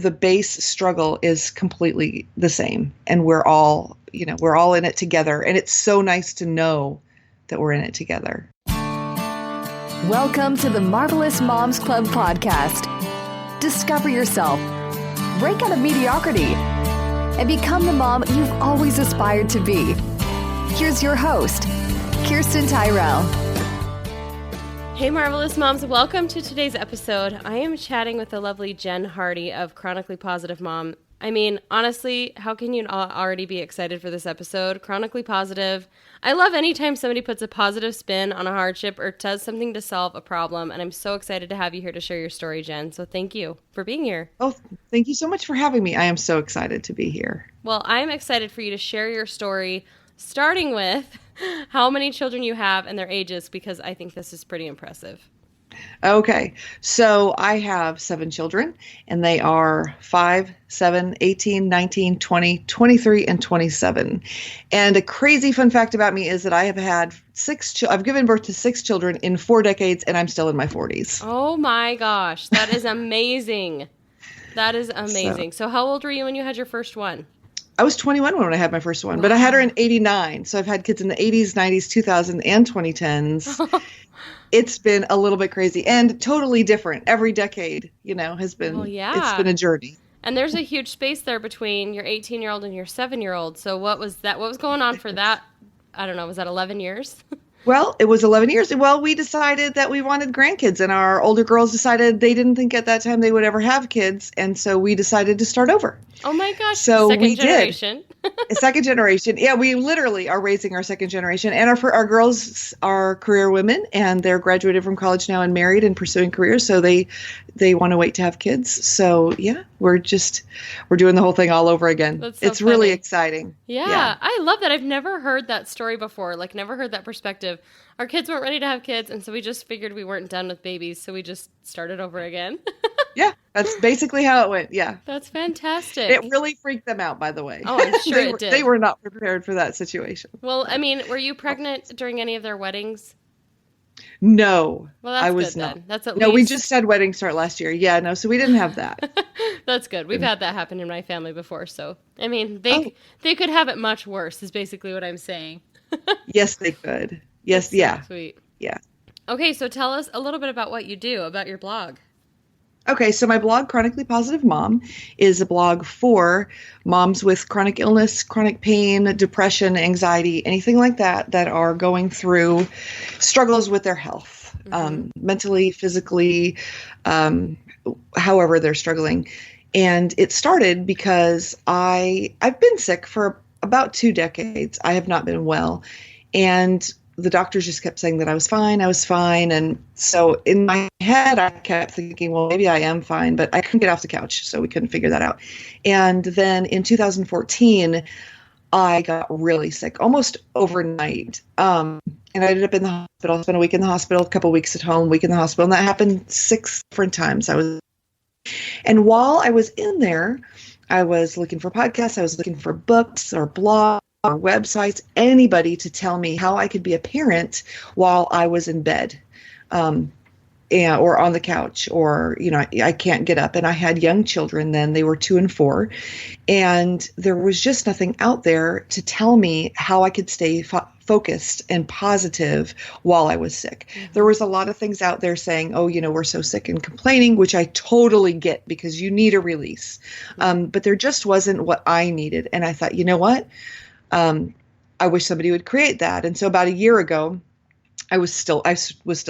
the base struggle is completely the same, and we're all in it together, and it's so nice to know that we're in it together. Welcome to the Marvelous Moms Club podcast. Discover yourself, break out of mediocrity, and become the mom you've always aspired to be. Here's your host, Kirsten Tyrell. Hey Marvelous Moms, welcome to today's episode. I am chatting with the lovely Jen Hardy of Chronically Positive Mom. I mean, honestly, how can you not already be excited for this episode? Chronically Positive. I love anytime somebody puts a positive spin on a hardship or does something to solve a problem, and I'm so excited to have you here to share your story, Jen. So thank you for being here. Oh, thank you so much for having me. I am so excited to be here. Well, I'm excited for you to share your story, starting with how many children you have and their ages, because I think this is pretty impressive. Okay, so I have 7 children, and they are 5, 7, 18, 19, 20, 23, and 27. And a crazy fun fact about me is that I have had I've given birth to 6 children in 4 decades, and I'm still in my 40s. Oh my gosh, that is amazing. That is amazing. So how old were you when you had your first one? I was 21 when I had my first one, but I had her in 89. So I've had kids in the 80s, 90s, 2000s, and 2010s. It's been a little bit crazy and totally different. Every decade, has been, It's been a journey. And there's a huge space there between your 18-year-old and your 7-year-old. So what was that? What was going on for that? I don't know. Was that 11 years? Well, it was 11 years. Well, we decided that we wanted grandkids, and our older girls decided they didn't think at that time they would ever have kids. And so we decided to start over. Oh my gosh. So second generation. A second generation. Yeah, we literally are raising our second generation. And our girls are career women, and they're graduated from college now and married and pursuing careers. So they want to wait to have kids. So yeah, we're doing the whole thing all over again. That's so it's funny. really exciting. Yeah, I love that. I've never heard that story before. Never heard that perspective. Our kids weren't ready to have kids, and so we just figured we weren't done with babies, so we just started over again. Yeah, that's basically how it went. Yeah. That's fantastic. It really freaked them out, by the way. Oh, I'm sure it did. They were not prepared for that situation. Well, I mean, were you pregnant during any of their weddings? No, well, that's I was good, not. Then. That's at no, least... we just had wedding start last year. Yeah, no, so we didn't have that. That's good. We've had that happen in my family before. So, I mean, they could have it much worse is basically what I'm saying. Yes, they could. Yes, That's yeah. So sweet. Yeah. Okay, so tell us a little bit about what you do, about your blog. Okay, so my blog, Chronically Positive Mom, is a blog for moms with chronic illness, chronic pain, depression, anxiety, anything like that are going through struggles with their health, mentally, physically, however they're struggling. And it started because I've been sick for about 2 decades. I have not been well. And the doctors just kept saying that I was fine. And so in my head, I kept thinking, well, maybe I am fine, but I couldn't get off the couch. So we couldn't figure that out. And then in 2014, I got really sick almost overnight. And I ended up in the hospital. I spent a week in the hospital, a couple weeks at home, week in the hospital. And that happened 6 different times. And while I was in there, I was looking for podcasts. I was looking for books or blogs or websites, anybody to tell me how I could be a parent while I was in bed, or on the couch, or, I can't get up. And I had young children then, they were 2 and 4. And there was just nothing out there to tell me how I could stay focused and positive while I was sick. Mm-hmm. There was a lot of things out there saying, oh, we're so sick and complaining, which I totally get because you need a release. But there just wasn't what I needed. And I thought, you know what? I wish somebody would create that. And so about a year ago, I was still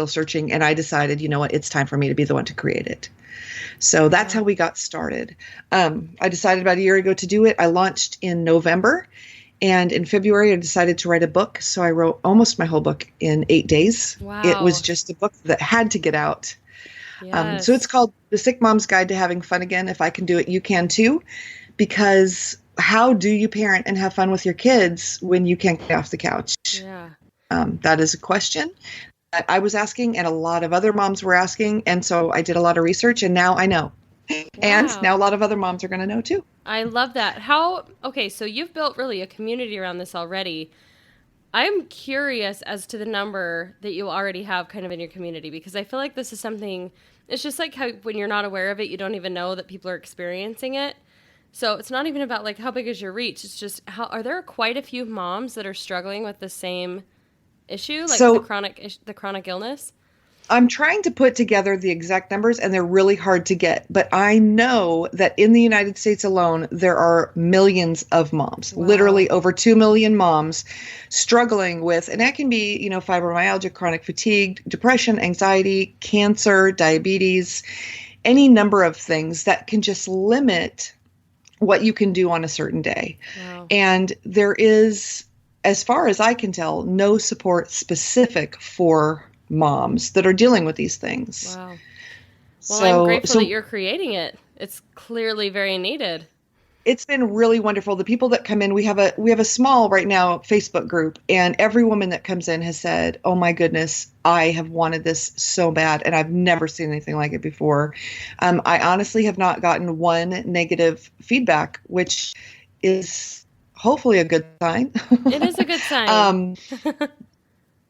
searching, and I decided, you know what, it's time for me to be the one to create it. So that's how we got started. I decided about a year ago to do it. I launched in November, and in February, I decided to write a book. So I wrote almost my whole book in 8 days. Wow. It was just a book that had to get out. Yes. So it's called The Sick Mom's Guide to Having Fun Again. If I can do it, you can too. Because how do you parent and have fun with your kids when you can't get off the couch? Yeah. That is a question that I was asking, and a lot of other moms were asking. And so I did a lot of research, and now I know. Wow. And now a lot of other moms are going to know too. I love that. Okay, so you've built really a community around this already. I'm curious as to the number that you already have kind of in your community, because I feel like this is something it's just like how when you're not aware of it, you don't even know that people are experiencing it. So it's not even about like how big is your reach. It's just are there quite a few moms that are struggling with the same issue, like So the chronic illness? I'm trying to put together the exact numbers, and they're really hard to get. But I know that in the United States alone, there are millions of moms, literally over 2 million moms struggling with, and that can be, fibromyalgia, chronic fatigue, depression, anxiety, cancer, diabetes, any number of things that can just limit what you can do on a certain day. Wow. And there is, as far as I can tell, no support specific for moms that are dealing with these things. Wow. Well, I'm grateful that you're creating it. It's clearly very needed. It's been really wonderful. The people that come in, we have a small right now Facebook group, and every woman that comes in has said, "Oh my goodness, I have wanted this so bad, and I've never seen anything like it before." I honestly have not gotten one negative feedback, which is hopefully a good sign. It is a good sign.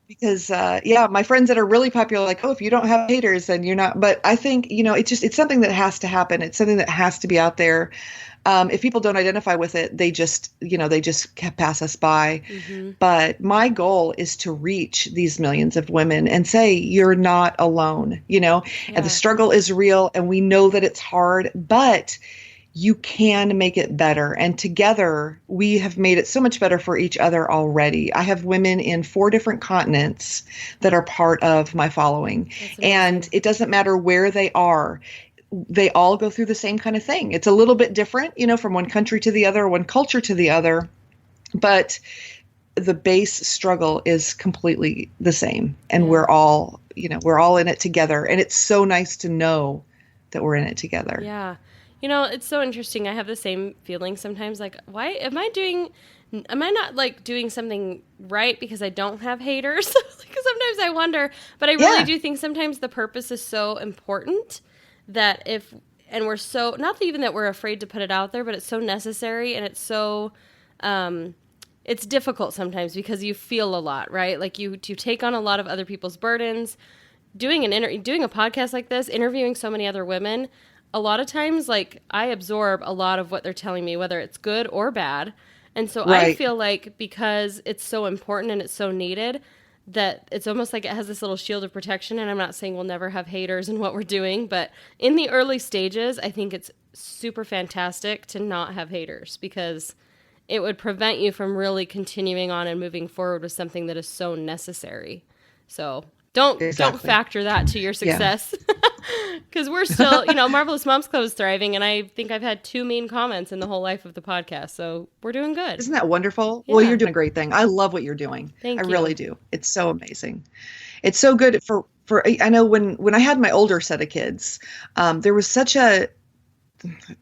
Because, my friends that are really popular, like, oh, if you don't have haters, then you're not. But I think, it's something that has to happen. It's something that has to be out there. If people don't identify with it, they just pass us by. Mm-hmm. But my goal is to reach these millions of women and say, you're not alone, and the struggle is real. And we know that it's hard, but you can make it better. And together we have made it so much better for each other already. I have women in 4 different continents that are part of my following. And it doesn't matter where they are. They all go through the same kind of thing. It's a little bit different, from one country to the other, one culture to the other, but the base struggle is completely the same. And we're all in it together. And it's so nice to know that we're in it together. Yeah. It's so interesting. I have the same feeling sometimes, like, why am I not like doing something right because I don't have haters? Because sometimes I wonder, but I really do think sometimes the purpose is so important that we're so, not even that we're afraid to put it out there, but it's so necessary, and it's so, it's difficult sometimes because you feel a lot, right? Like you take on a lot of other people's burdens. Doing a podcast like this, interviewing so many other women, a lot of times, like, I absorb a lot of what they're telling me, whether it's good or bad. And so I feel like because it's so important and it's so needed, that it's almost like it has this little shield of protection. And I'm not saying we'll never have haters in what we're doing, but in the early stages, I think it's super fantastic to not have haters, because it would prevent you from really continuing on and moving forward with something that is so necessary. So don't factor that to your success. Because we're still, Marvelous Moms Club is thriving, and I think I've had 2 mean comments in the whole life of the podcast, so we're doing good. Isn't that wonderful? Yeah. Well, you're doing a great thing. I love what you're doing. Thank you. I really do. It's so amazing. It's so good for I know when I had my older set of kids, there was such a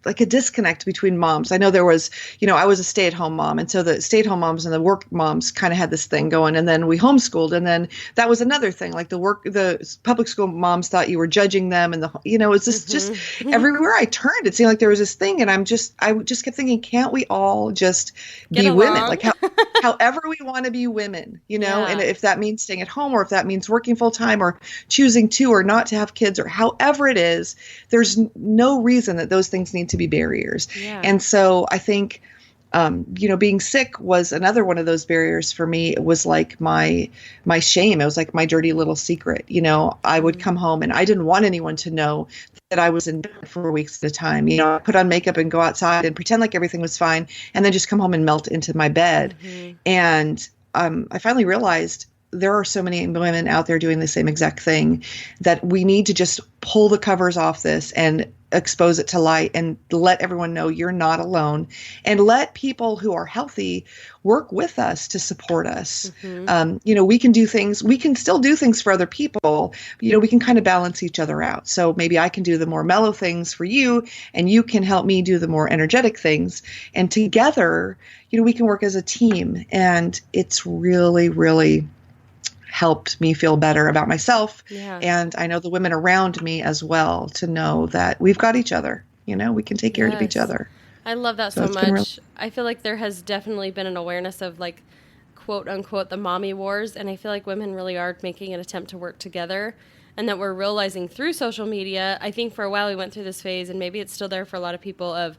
disconnect between moms. I know there was, I was a stay-at-home mom. And so the stay-at-home moms and the work moms kind of had this thing going. And then we homeschooled. And then that was another thing. Like the public school moms thought you were judging them. And it was just everywhere I turned, it seemed like there was this thing. And I just kept thinking, can't we all just be women? Like however we want to be women, and if that means staying at home, or if that means working full time, or choosing to or not to have kids, or however it is, there's no reason that those things need to be barriers. Yeah. And so I think, being sick was another one of those barriers for me. It was like my shame. It was like my dirty little secret. I would come home and I didn't want anyone to know that I was in bed for weeks at a time. I put on makeup and go outside and pretend like everything was fine, and then just come home and melt into my bed. Mm-hmm. And I finally realized there are so many women out there doing the same exact thing, that we need to just pull the covers off this and expose it to light and let everyone know you're not alone, and let people who are healthy work with us to support us. Mm-hmm. We can do things, we can still do things for other people. We can kind of balance each other out. So maybe I can do the more mellow things for you, and you can help me do the more energetic things. And together, we can work as a team. And it's really, really helped me feel better about myself. Yeah. And I know the women around me as well, to know that we've got each other. We can take care of each other. I love that so much. I feel like there has definitely been an awareness of, like, quote unquote, the mommy wars. And I feel like women really are making an attempt to work together. and that we're realizing through social media. I think for a while we went through this phase, and maybe it's still there for a lot of people, of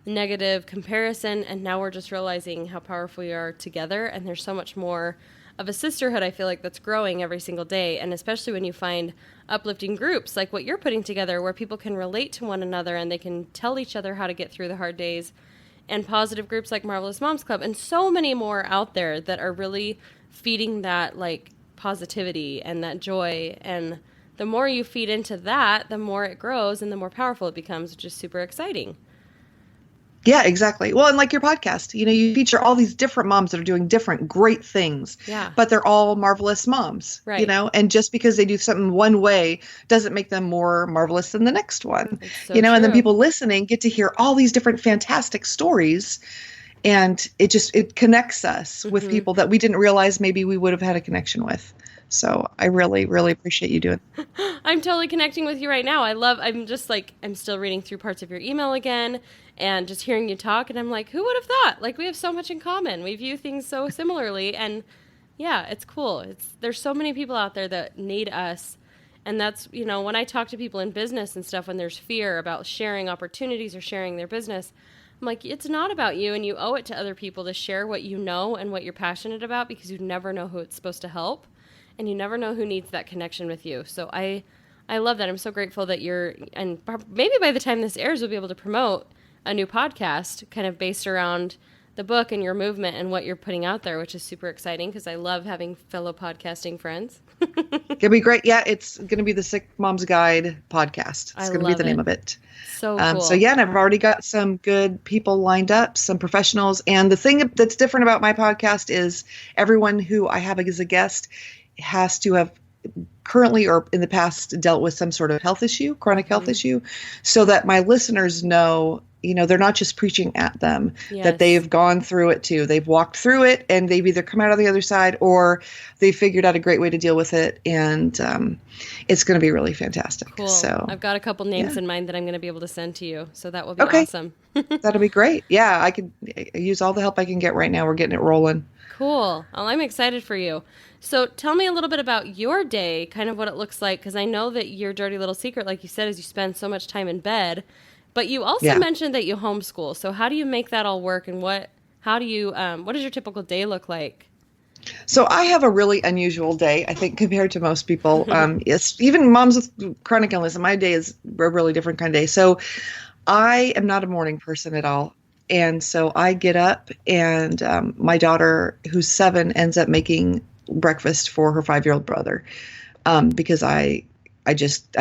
negative comparison, and now we're just realizing how powerful we are together, and there's so much more of a sisterhood, I feel like, that's growing every single day. And especially when you find uplifting groups like what you're putting together, where people can relate to one another and they can tell each other how to get through the hard days, and positive groups like Marvelous Moms Club, and so many more out there that are really feeding that like positivity and that joy. And the more you feed into that, the more it grows and the more powerful it becomes, which is super exciting. Yeah, exactly. Well, and like your podcast, you feature all these different moms that are doing different great things, but they're all marvelous moms, right? And just because they do something one way doesn't make them more marvelous than the next one, so and then people listening get to hear all these different fantastic stories, and it connects us with people that we didn't realize maybe we would have had a connection with. So I really, really appreciate you doing it. I'm totally connecting with you right now. I'm still reading through parts of your email again and just hearing you talk. And I'm like, who would have thought? Like, we have so much in common. We view things so similarly. And yeah, it's cool. There's so many people out there that need us. And that's, when I talk to people in business and stuff, when there's fear about sharing opportunities or sharing their business, I'm like, it's not about you, and you owe it to other people to share what you know and what you're passionate about, because you never know who it's supposed to help. And you never know who needs that connection with you. So I love that. I'm so grateful that and maybe by the time this airs, we'll be able to promote a new podcast kind of based around the book and your movement and what you're putting out there, which is super exciting because I love having fellow podcasting friends. It'll be great. Yeah, it's going to be the Sick Mom's Guide podcast. It's going to be the name of it. So cool. So yeah, and I've already got some good people lined up, some professionals. And the thing that's different about my podcast is everyone who I have as a guest has to have currently or in the past dealt with some sort of health issue, chronic health issue, so that my listeners know, they're not just preaching at them, that they've gone through it too. They've walked through it, and they've either come out on the other side or they figured out a great way to deal with it. And it's going to be really fantastic. Cool. So I've got a couple names in mind that I'm going to be able to send to you. So that will be awesome. That'll be great. Yeah, I could use all the help I can get right now. We're getting it rolling. Cool. Well, I'm excited for you. So tell me a little bit about your day, kind of what it looks like, because I know that your dirty little secret, like you said, is you spend so much time in bed, but you also mentioned that you homeschool. So how do you make that all work, and what does your typical day look like? So I have a really unusual day, I think, compared to most people. It's even moms with chronic illness, and my day is a really different kind of day. So I am not a morning person at all. And so I get up, and my daughter, who's 7, ends up making breakfast for her 5-year-old brother because I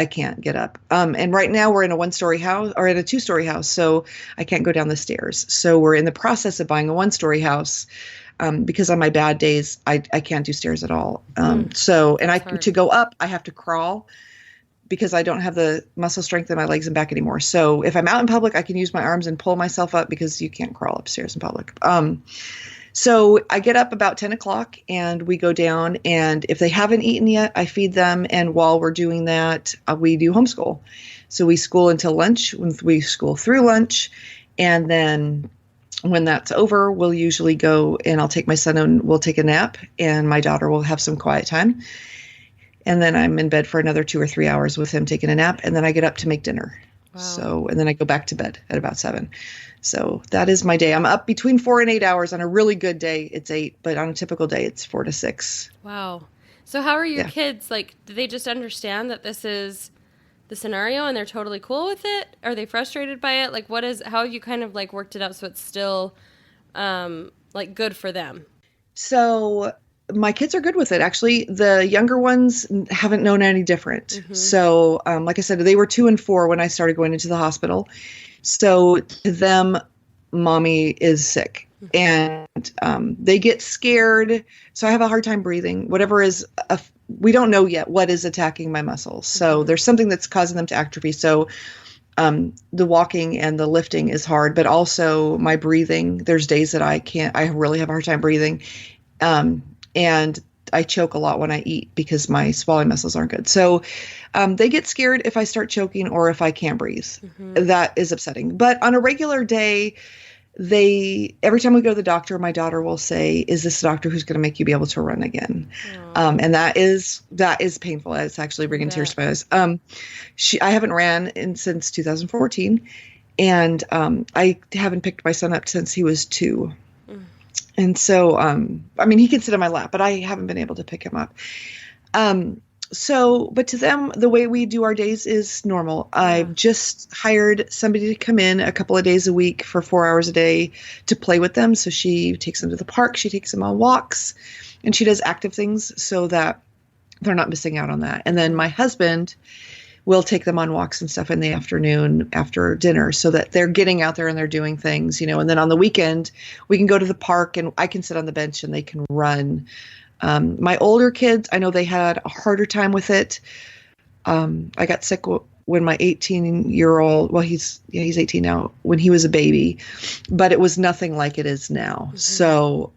can't get up. And right now we're in a 1-story house, or in a 2-story house, so I can't go down the stairs. So we're in the process of buying a 1-story house because on my bad days, I can't do stairs at all. To go up, I have to crawl, because I don't have the muscle strength in my legs and back anymore. So if I'm out in public, I can use my arms and pull myself up, because you can't crawl upstairs in public. So I get up about 10 o'clock and we go down, and if they haven't eaten yet, I feed them. And while we're doing that, we do homeschool. So we school until lunch, we school through lunch. And then when that's over, we'll usually go, and I'll take my son and we'll take a nap, and my daughter will have some quiet time. And then I'm in bed for another 2 or 3 hours with him taking a nap. And then I get up to make dinner. Wow. And then I go back to bed at about 7. So that is my day. I'm up between 4 and 8 hours. On a really good day, it's 8, but on a typical day, it's 4 to 6. Wow. So how are your kids? Like, do they just understand that this is the scenario and they're totally cool with it? Are they frustrated by it? Like, how have you kind of like worked it out so it's still like good for them? So my kids are good with it. Actually, the younger ones haven't known any different. Mm-hmm. So, like I said, they were 2 and 4 when I started going into the hospital. So to them, mommy is sick, and they get scared. So I have a hard time breathing. Whatever is, we don't know yet what is attacking my muscles. So there's something that's causing them to atrophy. So the walking and the lifting is hard, but also my breathing. There's days that I really have a hard time breathing. And I choke a lot when I eat because my swallowing muscles aren't good. So they get scared if I start choking or if I can't breathe. Mm-hmm. That is upsetting. But on a regular day, every time we go to the doctor, my daughter will say, "Is this a doctor who's going to make you be able to run again?" And that is painful. It's actually bringing tears to my eyes. I haven't ran since 2014, and I haven't picked my son up since he was 2. And so, I mean, he can sit on my lap, but I haven't been able to pick him up. But to them, the way we do our days is normal. I've just hired somebody to come in a couple of days a week for 4 hours a day to play with them. So she takes them to the park, she takes them on walks, and she does active things so that they're not missing out on that. And then my husband will take them on walks and stuff in the afternoon after dinner so that they're getting out there and they're doing things, and then on the weekend we can go to the park and I can sit on the bench and they can run. My older kids, I know they had a harder time with it. I got sick when my 18-year-old, well, he's 18 now, when he was a baby, but it was nothing like it is now. So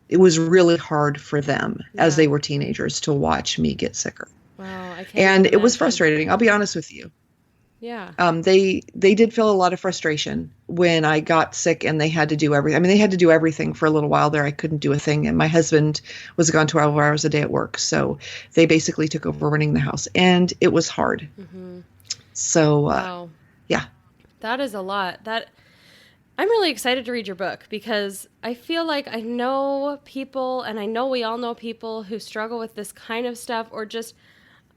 it was really hard for them as they were teenagers to watch me get sicker. Wow, I can't and imagine. It was frustrating. I'll be honest with you. Yeah. They did feel a lot of frustration when I got sick and they had to do everything. I mean, they had to do everything for a little while there. I couldn't do a thing. And my husband was gone 12 hours a day at work. So they basically took over running the house and it was hard. So, wow. Yeah. That is a lot. I'm really excited to read your book because I feel like I know people, and I know we all know people who struggle with this kind of stuff, or just,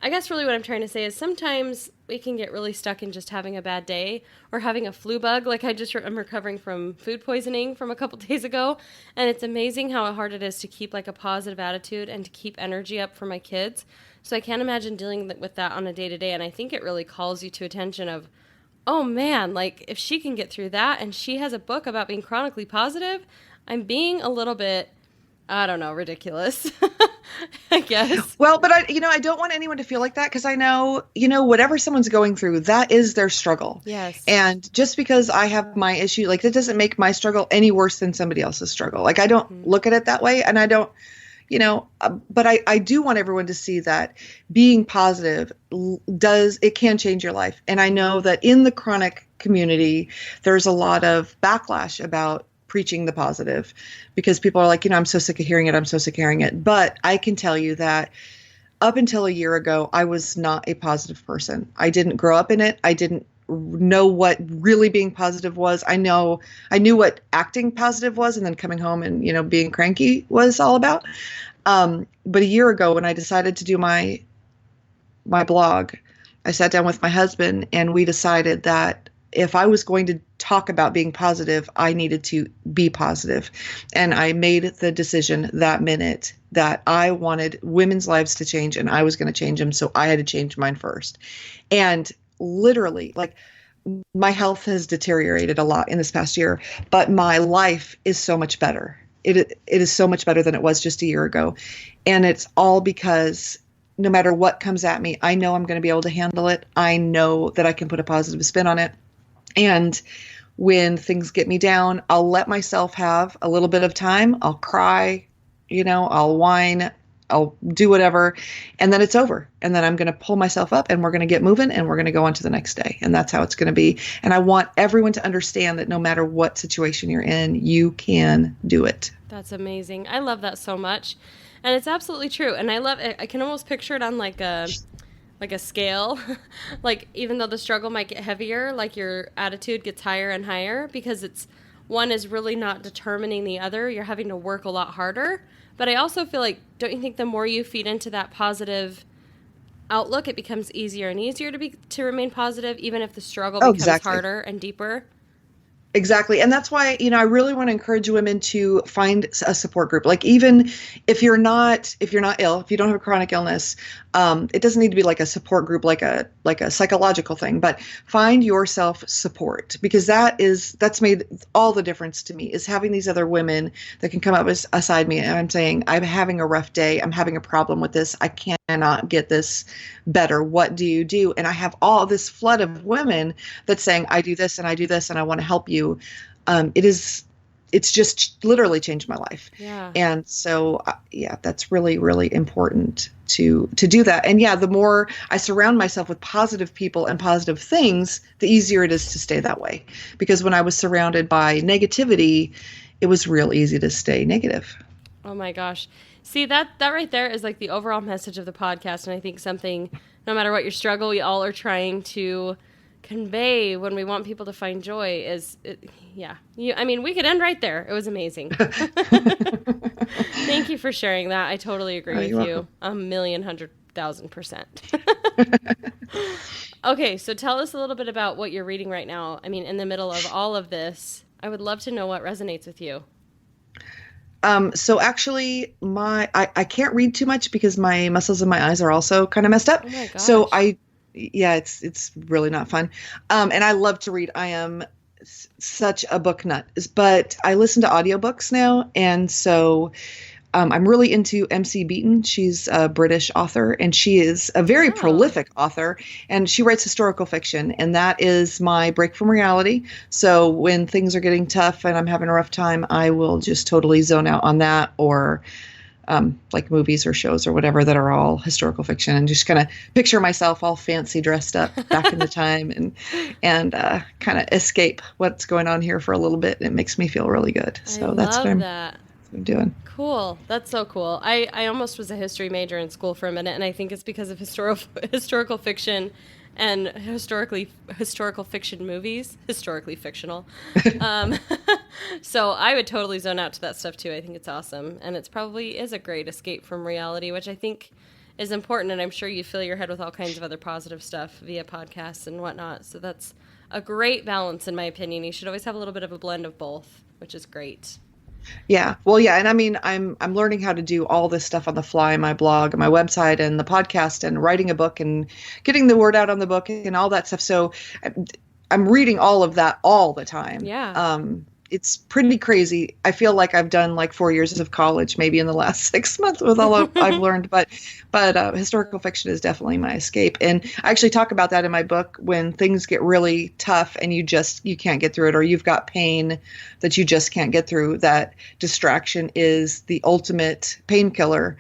I guess really what I'm trying to say is sometimes we can get really stuck in just having a bad day or having a flu bug. Like I'm recovering from food poisoning from a couple days ago, and it's amazing how hard it is to keep like a positive attitude and to keep energy up for my kids. So I can't imagine dealing with that on a day-to-day, and I think it really calls you to attention of, oh man, like if she can get through that and she has a book about being chronically positive, I'm being a little bit, I don't know, ridiculous, I guess. Well, but I don't want anyone to feel like that because I know, whatever someone's going through, that is their struggle. Yes. And just because I have my issue, like that doesn't make my struggle any worse than somebody else's struggle. Like I don't look at it that way, and I don't, but I do want everyone to see that being positive it can change your life. And I know that in the chronic community, there's a lot of backlash about preaching the positive because people are like, I'm so sick of hearing it. I'm so sick of hearing it. But I can tell you that up until a year ago, I was not a positive person. I didn't grow up in it. I didn't know what really being positive was. I knew what acting positive was, and then coming home and, being cranky was all about. But a year ago when I decided to do my blog, I sat down with my husband and we decided that if I was going to talk about being positive, I needed to be positive. And I made the decision that minute that I wanted women's lives to change and I was going to change them. So I had to change mine first. And literally, like, my health has deteriorated a lot in this past year, but my life is so much better. It is so much better than it was just a year ago. And it's all because no matter what comes at me, I know I'm going to be able to handle it. I know that I can put a positive spin on it. And when things get me down, I'll let myself have a little bit of time. I'll cry, I'll whine, I'll do whatever, and then it's over. And then I'm going to pull myself up and we're going to get moving and we're going to go on to the next day. And that's how it's going to be. And I want everyone to understand that no matter what situation you're in, you can do it. That's amazing. I love that so much. And it's absolutely true. And I love it. I can almost picture it on like a scale. Like even though the struggle might get heavier, like your attitude gets higher and higher because one is really not determining the other. You're having to work a lot harder. But I also feel like, don't you think the more you feed into that positive outlook, it becomes easier and easier to remain positive, even if the struggle becomes harder and deeper? Exactly. And that's why, I really want to encourage women to find a support group. Like even if you're not ill, if you don't have a chronic illness, it doesn't need to be like a support group, like a psychological thing, but find yourself support, because that's made all the difference to me, is having these other women that can come up beside me. And I'm saying, I'm having a rough day. I'm having a problem with this. I cannot get this better. What do you do? And I have all this flood of women that's saying, I do this and I do this and I want to help you. It is it's just literally changed my life. Yeah. And so, yeah, that's really, really important to do that. And yeah, the more I surround myself with positive people and positive things, the easier it is to stay that way. Because when I was surrounded by negativity, it was real easy to stay negative. Oh my gosh. See, that right there is like the overall message of the podcast. And I think something, no matter what your struggle, we all are trying to convey when we want people to find joy is, I mean, we could end right there. It was amazing. Thank you for sharing that. I totally agree with you. Welcome. 1,100,000%. Okay, so tell us a little bit about what you're reading right now. I mean, in the middle of all of this, I would love to know what resonates with you. So actually I can't read too much because my muscles in my eyes are also kind of messed up. Oh my gosh. So it's really not fun. And I love to read. I am such a book nut, but I listen to audiobooks now. And so I'm really into MC Beaton. She's a British author, and she is a very prolific author, and she writes historical fiction, and that is my break from reality. So when things are getting tough and I'm having a rough time, I will just totally zone out on that, or like movies or shows or whatever that are all historical fiction, and just kind of picture myself all fancy dressed up back in the time and kind of escape what's going on here for a little bit. It makes me feel really good. So that's what I'm doing. Cool. That's so cool. I almost was a history major in school for a minute, and I think it's because of historical fiction and historical fiction movies, historically fictional. So I would totally zone out to that stuff too. I think it's awesome, and it's probably is a great escape from reality, which I think is important, and I'm sure you fill your head with all kinds of other positive stuff via podcasts and whatnot. So that's a great balance, in my opinion. You should always have a little bit of a blend of both, which is great. Yeah. Well, yeah. And I mean, I'm learning how to do all this stuff on the fly, my blog and my website and the podcast and writing a book and getting the word out on the book and all that stuff. So I'm reading all of that all the time. Yeah. It's pretty crazy. I feel like I've done like 4 years of college, maybe in the last 6 months with all I've learned, but historical fiction is definitely my escape. And I actually talk about that in my book. When things get really tough and you can't get through it, or you've got pain that you just can't get through, that distraction is the ultimate painkiller.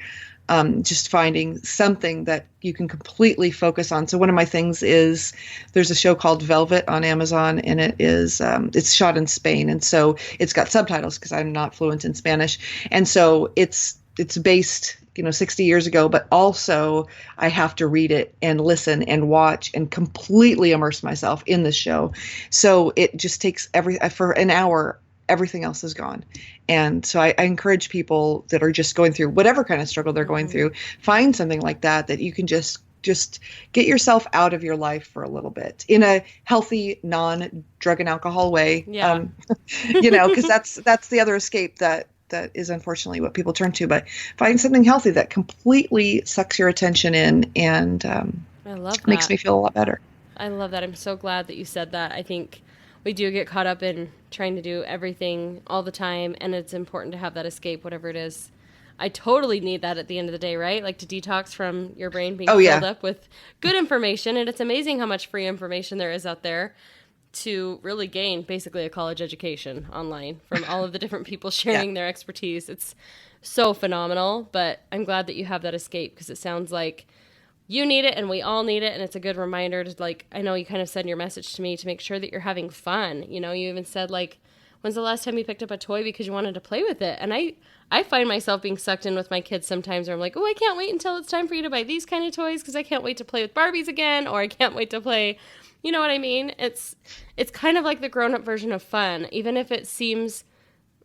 Just finding something that you can completely focus on. So one of my things is there's a show called Velvet on Amazon, and it is it's shot in Spain, and so it's got subtitles because I'm not fluent in Spanish, and so it's based 60 years ago, but also I have to read it and listen and watch and completely immerse myself in the show. So it just takes for an hour. Everything else is gone. And so I encourage people that are just going through whatever kind of struggle they're going through, find something like that you can just get yourself out of your life for a little bit in a healthy, non-drug and alcohol way. Yeah. Because that's the other escape that is unfortunately what people turn to. But find something healthy that completely sucks your attention in and I love that. Makes me feel a lot better. I love that. I'm so glad that you said that. I think we do get caught up in trying to do everything all the time, and it's important to have that escape, whatever it is. I totally need that at the end of the day, right? Like to detox from your brain being filled up with good information, and it's amazing how much free information there is out there to really gain basically a college education online from all of the different people sharing their expertise. It's so phenomenal, but I'm glad that you have that escape because it sounds like you need it and we all need it, and it's a good reminder to, I know you kind of said in your message to me to make sure that you're having fun. You even said, when's the last time you picked up a toy because you wanted to play with it? And I find myself being sucked in with my kids sometimes where I'm like, oh, I can't wait until it's time for you to buy these kind of toys because I can't wait to play with Barbies again, or I can't wait to play, you know what I mean? It's kind of like the grown-up version of fun, even if it seems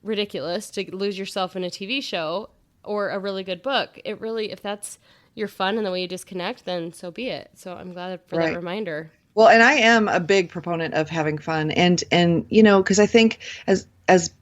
ridiculous to lose yourself in a TV show or a really good book. It really, if that's your fun and the way you disconnect, then so be it. So I'm glad for that reminder. Well, and I am a big proponent of having fun, and because I think as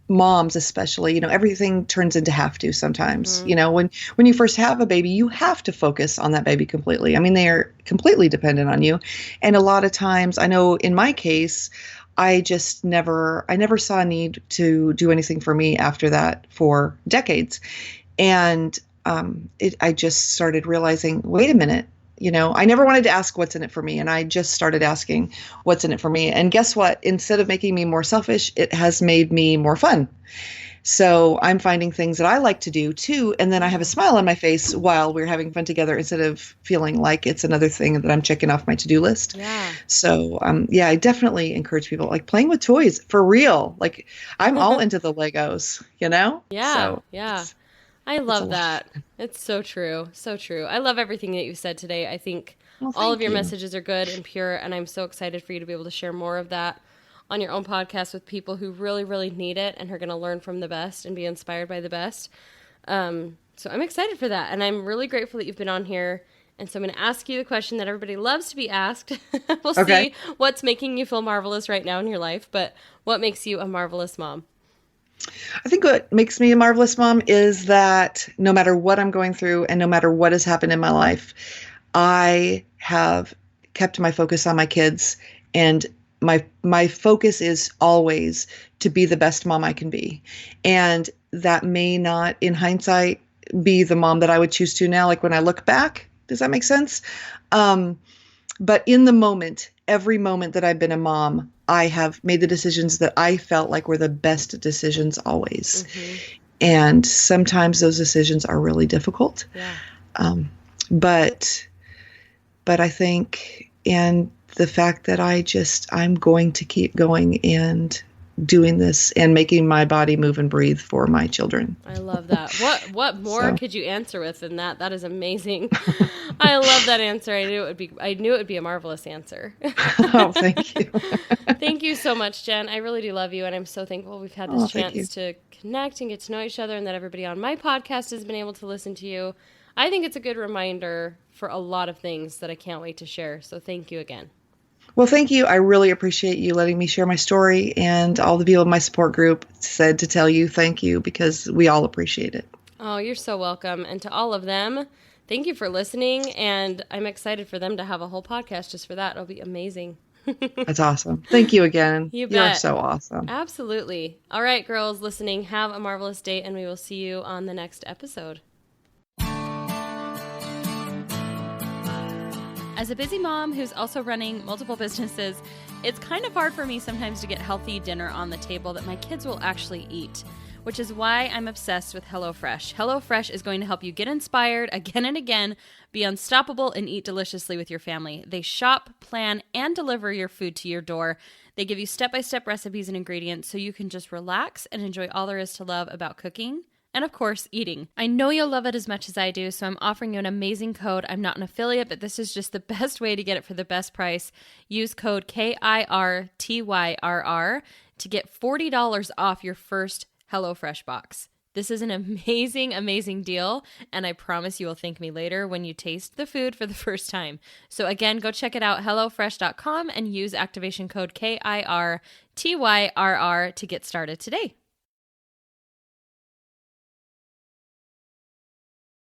moms especially, everything turns into have to sometimes. When you first have a baby, you have to focus on that baby completely. I mean, they are completely dependent on you, and a lot of times, I know in my case, I never saw a need to do anything for me after that for decades, and I just started realizing, wait a minute, I never wanted to ask what's in it for me. And I just started asking what's in it for me. And guess what? Instead of making me more selfish, it has made me more fun. So I'm finding things that I like to do too. And then I have a smile on my face while we're having fun together instead of feeling like it's another thing that I'm checking off my to-do list. Yeah. So, I definitely encourage people like playing with toys for real. Like I'm all into the Legos, Yeah. So yeah. I love that. It's so true. So true. I love everything that you said today. I think all of your messages are good and pure. And I'm so excited for you to be able to share more of that on your own podcast with people who really, really need it and are going to learn from the best and be inspired by the best. So I'm excited for that. And I'm really grateful that you've been on here. And so I'm going to ask you the question that everybody loves to be asked. We'll see what's making you feel marvelous right now in your life, but what makes you a marvelous mom? I think what makes me a marvelous mom is that no matter what I'm going through and no matter what has happened in my life, I have kept my focus on my kids, and my focus is always to be the best mom I can be. And that may not, in hindsight, be the mom that I would choose to now, like when I look back. Does that make sense? But in the moment, every moment that I've been a mom, I have made the decisions that I felt like were the best decisions always. Mm-hmm. And sometimes those decisions are really difficult. Yeah. But I think, and the fact that I'm going to keep going and doing this and making my body move and breathe for my children. I love that. What more could you answer with than that? That is amazing. I love that answer. I knew it would be a marvelous answer. Oh, thank you. Thank you so much, Jen. I really do love you, and I'm so thankful we've had this chance to connect and get to know each other, and that everybody on my podcast has been able to listen to you. I think it's a good reminder for a lot of things that I can't wait to share. So thank you again. Well, thank you. I really appreciate you letting me share my story, and all the people in my support group said to tell you thank you because we all appreciate it. Oh, you're so welcome. And to all of them, thank you for listening, and I'm excited for them to have a whole podcast just for that. It'll be amazing. That's awesome. Thank you again. You bet. You're so awesome. Absolutely. All right, girls listening, have a marvelous day, and we will see you on the next episode. As a busy mom who's also running multiple businesses, it's kind of hard for me sometimes to get healthy dinner on the table that my kids will actually eat, which is why I'm obsessed with HelloFresh. HelloFresh is going to help you get inspired again and again, be unstoppable, and eat deliciously with your family. They shop, plan, and deliver your food to your door. They give you step-by-step recipes and ingredients so you can just relax and enjoy all there is to love about cooking. And of course, eating. I know you'll love it as much as I do, so I'm offering you an amazing code. I'm not an affiliate, but this is just the best way to get it for the best price. Use code KIRTYRR to get $40 off your first HelloFresh box. This is an amazing, amazing deal, and I promise you will thank me later when you taste the food for the first time. So again, go check it out, HelloFresh.com, and use activation code KIRTYRR to get started today.